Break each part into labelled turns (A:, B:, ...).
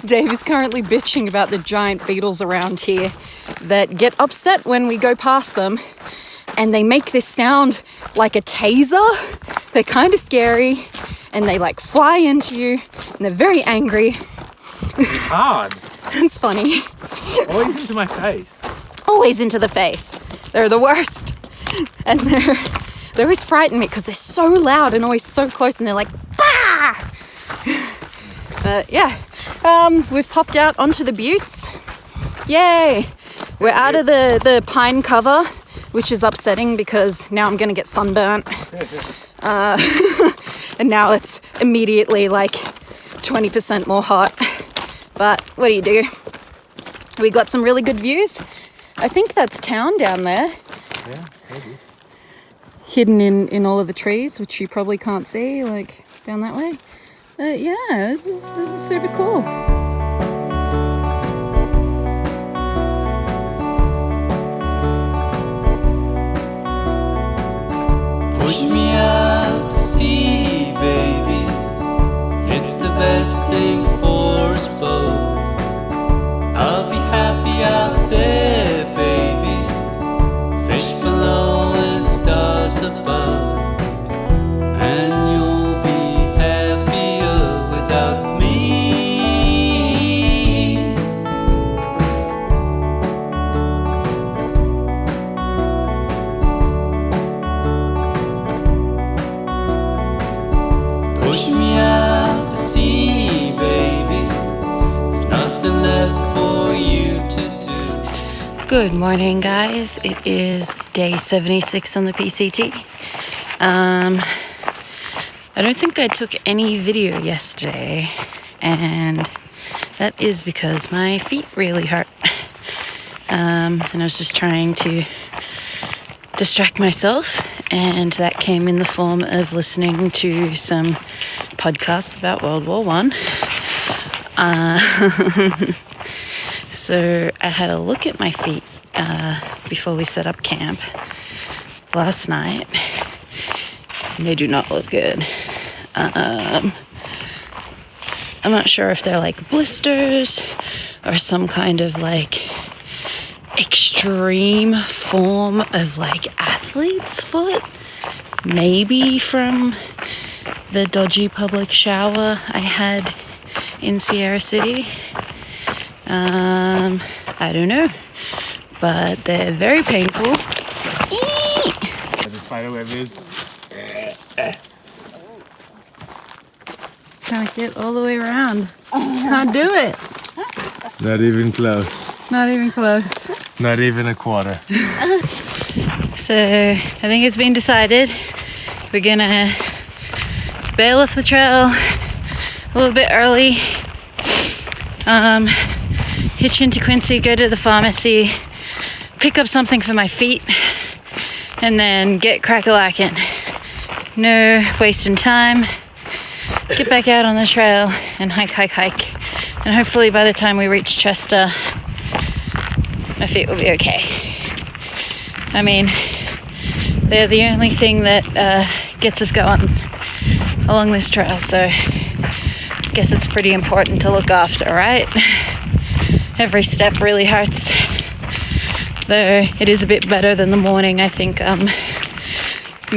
A: Dave is currently bitching about the giant beetles around here that get upset when we go past them, and they make this sound like a taser. They're kind of scary, and they like fly into you, and they're very angry.
B: Hard.
A: It's funny.
B: Always into my face.
A: Always into the face. They're the worst. And they always frighten me because they're so loud and always so close, and they're like, bah! But yeah, we've popped out onto the buttes. Yay! We're out of the pine cover, which is upsetting because now I'm gonna get sunburnt. And now it's immediately like 20% more hot. But what do you do? We got some really good views. I think that's town down there.
B: Yeah, maybe.
A: Hidden in all of the trees, which you probably can't see, like down that way. Yeah, this is super cool.
C: Push me out to sea, baby. It's the best thing for us both. I'll be happy out there, baby. Fish below and stars above. And you'll be happier without me. Push me out to sea, baby. There's nothing left for you to do.
D: Good morning, guys. It is day 76 on the PCT. I don't think I took any video yesterday, and that is because my feet really hurt. And I was just trying to distract myself, and that came in the form of listening to some podcasts about World War I. So I had a look at my feet before we set up camp last night. They do not look good. I'm not sure if they're like blisters or some kind of like extreme form of like athlete's foot. Maybe from the dodgy public shower I had in Sierra City. I don't know, but they're very painful.
B: Where the spider web is.
A: Can't get all the way around. Can't do it.
B: Not even close.
A: Not even close.
B: Not even a quarter.
D: So I think it's been decided we're gonna bail off the trail a little bit early, hitch into Quincy, go to the pharmacy, pick up something for my feet, and then get crack-a-lackin'. No wasting time. Get back out on the trail and hike. And hopefully by the time we reach Chester, my feet will be okay. I mean, they're the only thing that gets us going along this trail, so I guess it's pretty important to look after, right? Every step really hurts. Though it is a bit better than the morning. I think I'm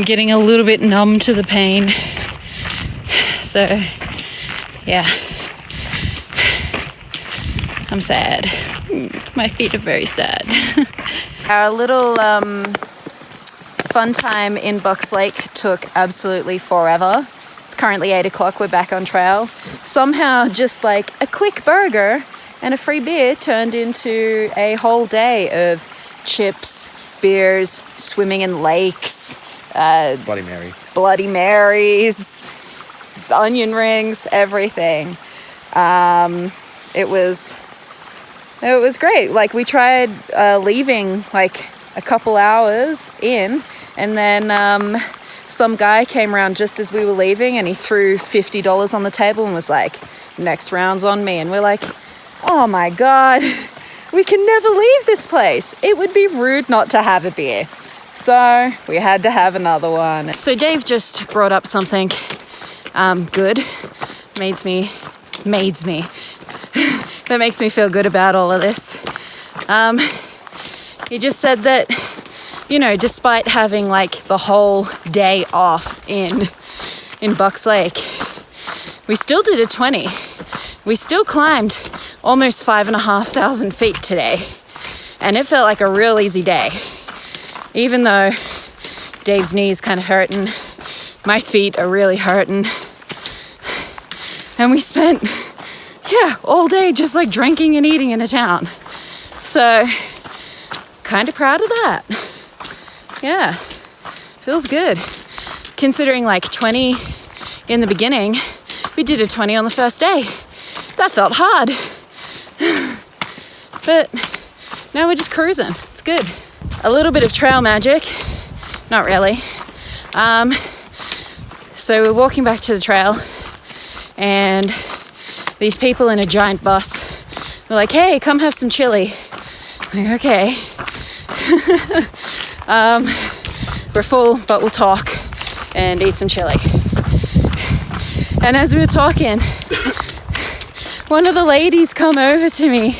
D: getting a little bit numb to the pain. So, yeah. I'm sad. My feet are very sad.
A: Our little fun time in Bucks Lake took absolutely forever. It's currently 8 o'clock. We're back on trail. Somehow just like a quick burger and a free beer turned into a whole day of chips, beers, swimming in lakes, Bloody Marys, onion rings, everything. It was great. Like we tried leaving like a couple hours in, and then some guy came around just as we were leaving, and he threw $50 on the table and was like, "Next round's on me." And we're like, "Oh my God, we can never leave this place. It would be rude not to have a beer." So we had to have another one. So Dave just brought up something good. Maids me. that makes me feel good about all of this. He just said that, you know, despite having like the whole day off in Bucks Lake, we still did a 20. We still climbed almost 5,500 feet today. And it felt like a real easy day. Even though Dave's knee's kind of hurting, my feet are really hurting. And we spent, all day just like drinking and eating in a town. So, kind of proud of that. Yeah, feels good. Considering like 20 in the beginning, we did a 20 on the first day. That felt hard. But now we're just cruising. It's good. A little bit of trail magic. Not really. So we're walking back to the trail and these people in a giant bus were like, hey, come have some chili. I'm like, okay. We're full, but we'll talk and eat some chili. And as we were talking, one of the ladies come over to me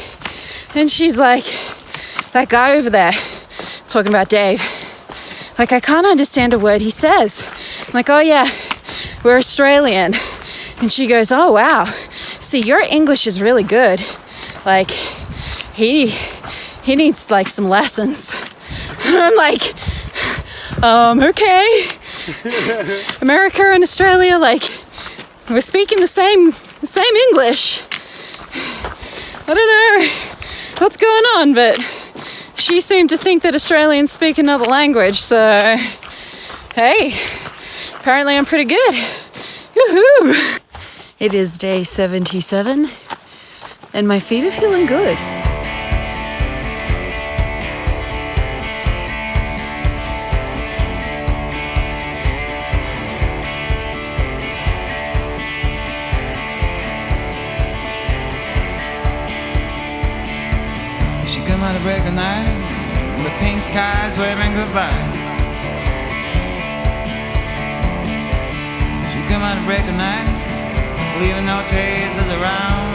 A: and she's like, that guy over there, talking about Dave, like, I can't understand a word he says. I'm like, oh yeah, we're Australian. And she goes, oh wow, see, your English is really good. Like, he needs like some lessons. I'm like, okay. America and Australia, like, we're speaking the same English. I don't know what's going on, but she seemed to think that Australians speak another language, so hey, apparently I'm pretty good. Woohoo! It is day 77 and my feet are feeling good.
C: Come out of break of night, the pink skies waving goodbye. She come out of break of night, leaving no traces around.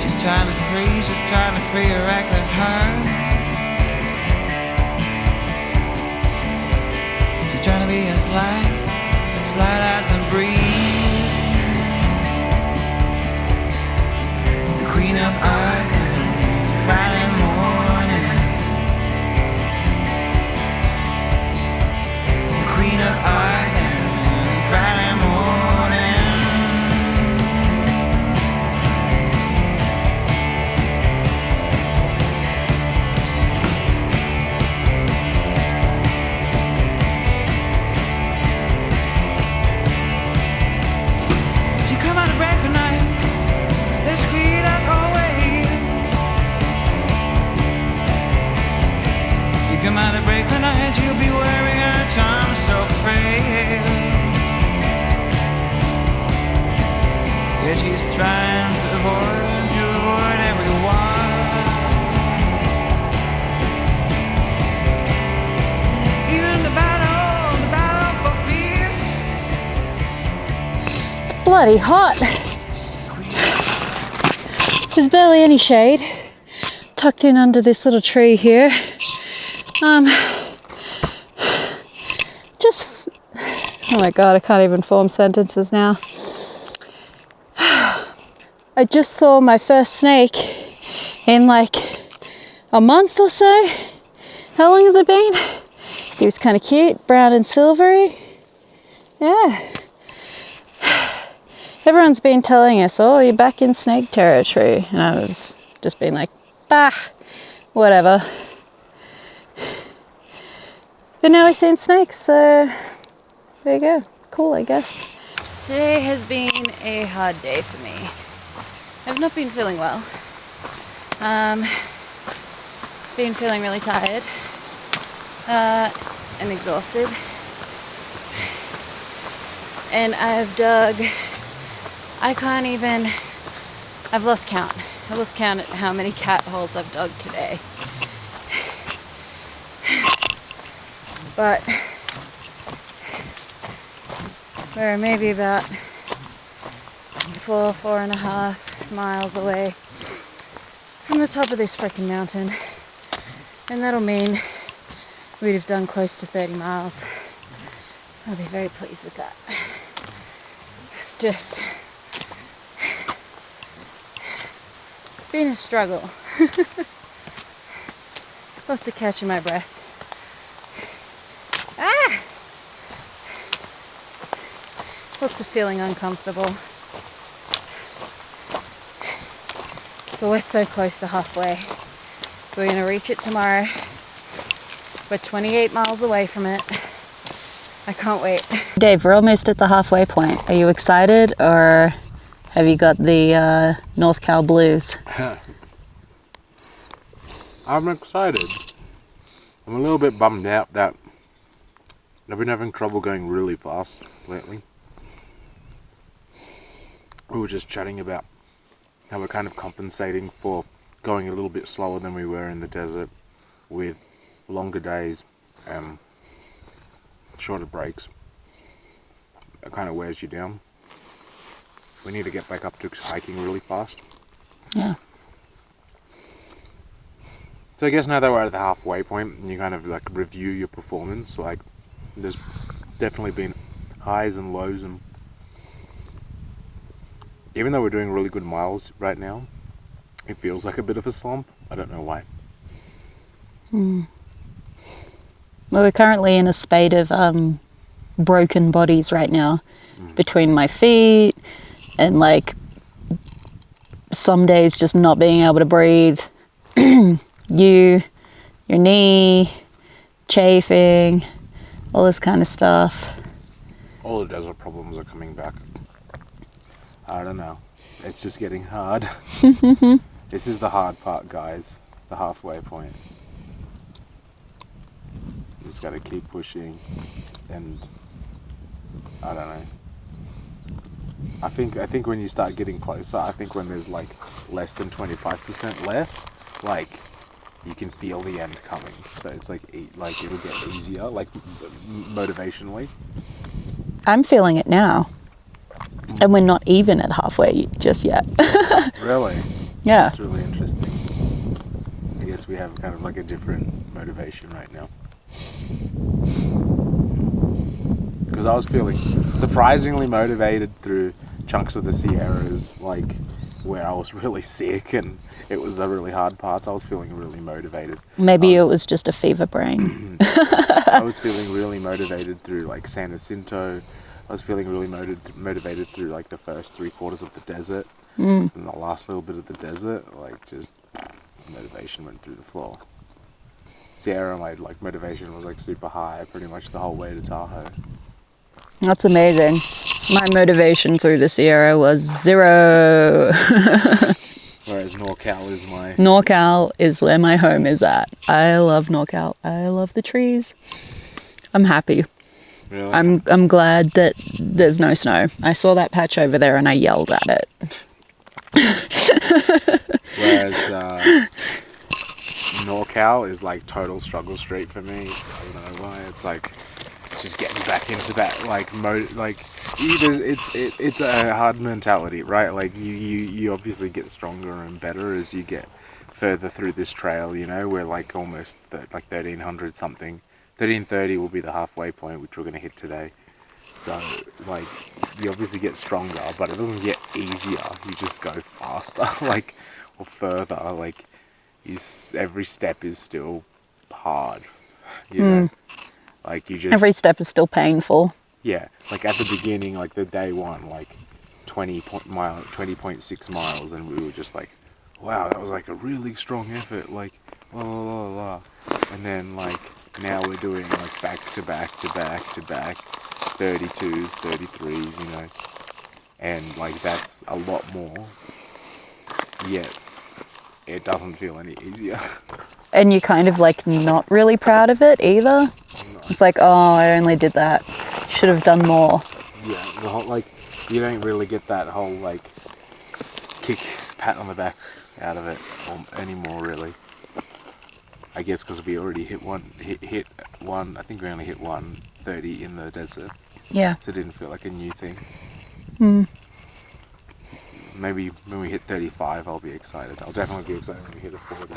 C: She's trying to free her reckless heart. She's trying to be as light as a breeze. Queen of art, Friday morning. The queen of art, Friday morning. She come out of break of night. Discreet as always. You come out of break of night, you'll be wearing her charm so frail. Yeah, she's trying to avoid everyone. Even the battle for peace.
D: Bloody hot. There's barely any shade. Tucked in under this little tree here. Oh my god, I can't even form sentences now. I just saw my first snake in like a month or so. How long has it been? He was kind of cute, brown and silvery. Yeah. Everyone's been telling us, oh, you're back in snake territory. And I've just been like, bah, whatever. But now I've seen snakes, so there you go. Cool, I guess. Today has been a hard day for me. I've not been feeling well. Been feeling really tired and exhausted. And I've dug, I've lost count. I've lost count at how many cat holes I've dug today. But we're maybe about 4.5 miles away from the top of this freaking mountain. And that'll mean we'd have done close to 30 miles. I'll be very pleased with that. It's just been a struggle. Lots of catching my breath. Ah! Lots of feeling uncomfortable. But we're so close to halfway. We're gonna reach it tomorrow. We're 28 miles away from it. I can't wait. Dave, we're almost at the halfway point. Are you excited, or have you got the North Cal blues?
E: I'm excited. I'm a little bit bummed out that I've been having trouble going really fast lately. We were just chatting about how we're kind of compensating for going a little bit slower than we were in the desert with longer days and shorter breaks. It kind of wears you down. We need to get back up to hiking really fast.
D: Yeah.
E: So I guess now that we're at the halfway point and you kind of like review your performance, like there's definitely been highs and lows, and even though we're doing really good miles right now, it feels like a bit of a slump. I don't know why.
D: Well, we're currently in a spate of broken bodies right now, between my feet and like some days just not being able to breathe. Your knee, chafing, all this kind of stuff.
E: All the desert problems are coming back. I don't know. It's just getting hard. This is the hard part, guys. The halfway point. You just gotta keep pushing, and I don't know. I think when you start getting closer, I think when there's like less than 25% left, like you can feel the end coming. So it's like it'll get easier, like motivationally.
D: I'm feeling it now. And we're not even at halfway just yet.
E: Really?
D: Yeah.
E: That's really interesting. I guess we have kind of like a different motivation right now. Because I was feeling surprisingly motivated through chunks of the Sierras, like where I was really sick and it was the really hard parts. I was feeling really motivated.
D: Maybe it was just a fever brain.
E: I was feeling really motivated through like San Jacinto. I was feeling really motivated through like the first 3/4 of the desert, and the last little bit of the desert, like just motivation went through the floor. Sierra, my like motivation was like super high pretty much the whole way to Tahoe.
D: That's amazing. My motivation through the Sierra was 0.
E: Whereas NorCal is my...
D: NorCal is where my home is at. I love NorCal. I love the trees. I'm happy.
E: Really?
D: I'm glad that there's no snow. I saw that patch over there and I yelled at it.
E: Whereas NorCal is like total struggle street for me. I don't know why. It's like just getting back into that like mode. Like it's a hard mentality, right? Like you obviously get stronger and better as you get further through this trail. You know, we're like almost like 1300 something. 1330 will be the halfway point, which we're going to hit today. So, like, you obviously get stronger, but it doesn't get easier. You just go faster, like, or further. Like, every step is still hard, you know? Like, you just...
D: Every step is still painful.
E: Yeah, like, at the beginning, like, the day one, like, 20.6 miles, and we were just like, wow, that was, like, a really strong effort, like, la la la la. And then, like... Now we're doing like back to back 32s, 33s, you know, and like that's a lot more, yet it doesn't feel any easier.
D: And you're kind of like not really proud of it either. No. It's like, oh, I only did that. Should have done more.
E: Yeah, the whole, like you don't really get that whole like kick, pat on the back out of it anymore, really. I guess because we already hit one. I think we only hit 130 in the desert.
D: Yeah.
E: So it didn't feel like a new thing. maybe when we hit 35, I'll be excited. I'll definitely be excited when we hit a 40.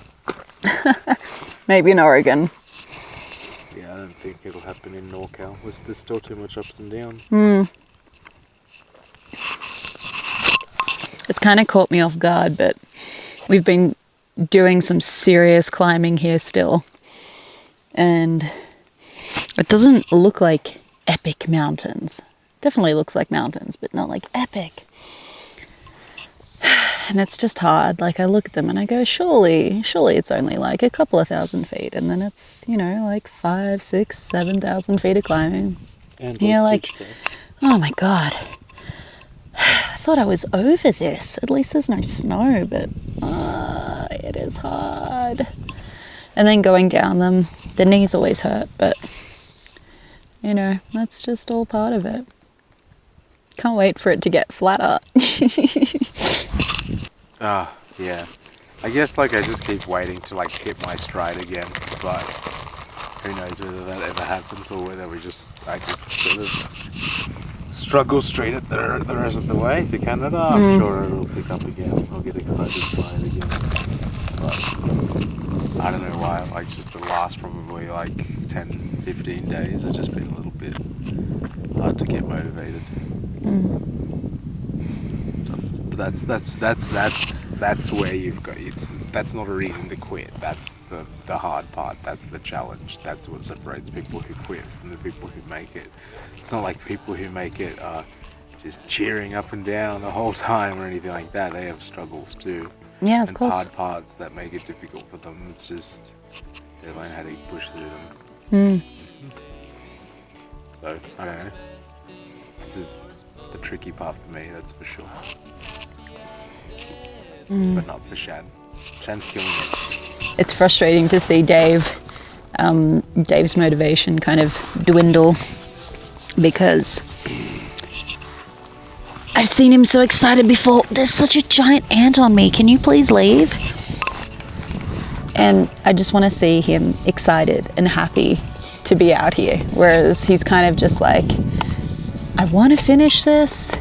D: Maybe in Oregon.
E: Yeah, I don't think it'll happen in NorCal. There's still too much ups and downs.
D: It's kind of caught me off guard, but we've been doing some serious climbing here still. And it doesn't look like epic mountains. Definitely looks like mountains, but not like epic. And it's just hard. Like I look at them and I go, surely it's only like a couple of thousand feet. And then it's, you know, like 5, 6, 7,000 feet of climbing.
E: And
D: You're like, oh my God. I thought I was over this. At least there's no snow, but it is hard. And then going down them, the knees always hurt, but you know, that's just all part of it. Can't wait for it to get flatter.
E: Yeah. I guess like I just keep waiting to like hit my stride again, but who knows whether that ever happens or whether I just sort of struggle straight at the rest of the way to Canada. I'm sure it'll pick up again. I'll get excited by it again. But I don't know why, like just the last probably like 10, 15 days have just been a little bit hard to get motivated. But that's where you've got that's not a reason to quit. That's the hard part. That's the challenge. That's what separates people who quit from the people who make it. It's not like people who make it are just cheering up and down the whole time or anything like that. They have struggles too.
D: Yeah, of
E: and
D: course.
E: hard parts that make it difficult for them. It's just they learn how to push through them. So I don't know. This is the tricky part for me, that's for sure. But not for Shan. Shan's killing it.
D: It's frustrating to see Dave's motivation kind of dwindle because I've seen him so excited before. There's such a giant ant on me. Can you please leave? And I just want to see him excited and happy to be out here. Whereas he's kind of just like, I want to finish this,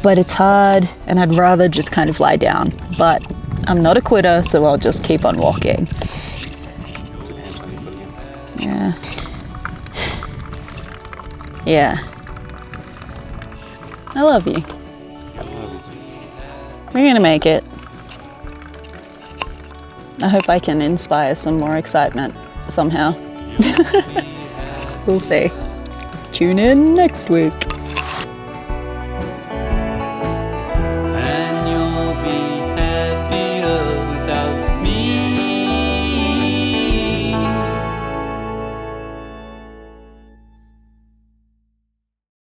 D: but it's hard and I'd rather just kind of lie down. But I'm not a quitter, so I'll just keep on walking. Yeah. Yeah. I love you. We're gonna make it. I hope I can inspire some more excitement somehow. We'll see. Tune in next week.